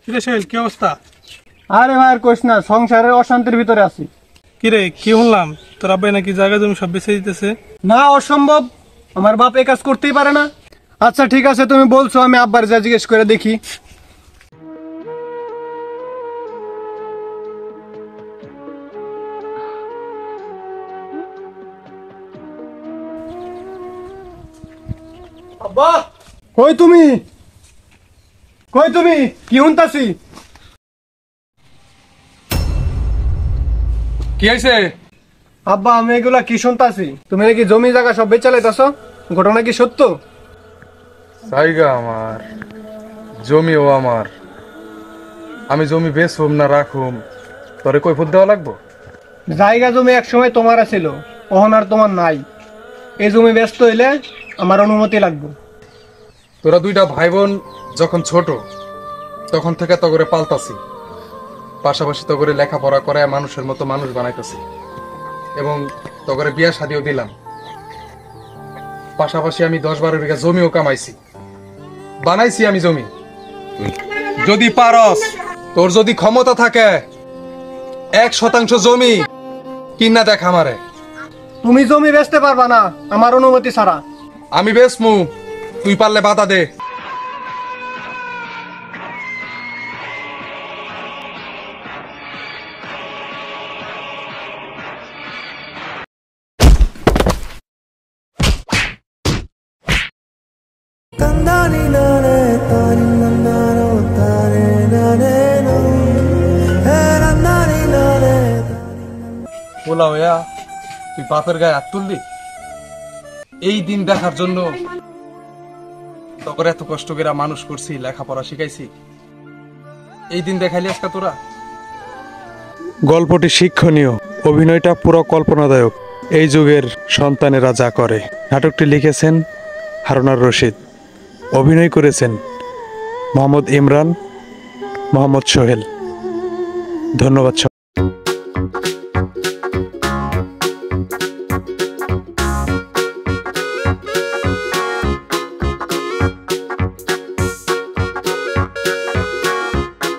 কিরে সোহেল, কি অবস্থা? আরে ভাই আর কোস না, সংসারের অশান্তির ভিতরে আছি। কিরে, কি শুনলাম তোর আব্বাই নাকি জায়গা জমি সব বেচে দিতেছে? না, অসম্ভব, আমার বাপ এই কাজ করতেই পারে না। আচ্ছা ঠিক আছে, তুমি বলছো, আমি আব্বার যা জিজ্ঞেস করে দেখি। আব্বা, কই তুমি? কই তুমি? কি শুনতাছি? কি হয়েছে? আব্বা, আমি এগুলা কি শুনতাছি? তুমি নাকি জমি জায়গা সব বেচে লাইতাছ, ঘটনা কি সত্য? জায়গা আমার, জমিও আমার। আমি জমি বেচুম না রাখুম, তোরে কৈফত দেওয়া লাগবো? জায়গা জমি এক সময় তোমার ছিল, ওহন আর তোমার নাই। এই জমি ব্যস্ত হইলে আমার অনুমতি লাগবে। তোরা দুইটা ভাই বোন যখন ছোট তখন থেকে তগরে পালতাছি, পাশাপাশি তগরে লেখাপড়া করায় মানুষের মতো মানুষ বানাইতেছি এবং তগরে বিয়া শাদিও দিলাম। পাশাপাশি আমি 10-12 বিঘা জমিও কামাইছি, বানাইছি আমি জমি। যদি পারস, তোর যদি ক্ষমতা থাকে, 1% জমি কিনা দেখ আমারে। তুমি জমি বেচতে পারবা না আমার অনুমতি ছাড়া। আমি বেচমু, তুই পারলে বাধা দে। বলা হইয়া তুই বাপের গায়ে হাত তুললি এই দিন দেখার জন্য? তখন এত কষ্ট করে মানুষ করছি, লেখাপড়া শিখাইছি, এই দিন দেখাইলি আজকে তোরা? গল্পটি শিক্ষণীয়, অভিনয়টা পুরো কল্পনাদায়ক। এই যুগের সন্তানেরা যা করে। নাটকটি লিখেছেন হারুনার রশিদ, অভিনয় করেছেন মোহাম্মদ ইমরান, মোহাম্মদ সোহেল। ধন্যবাদ।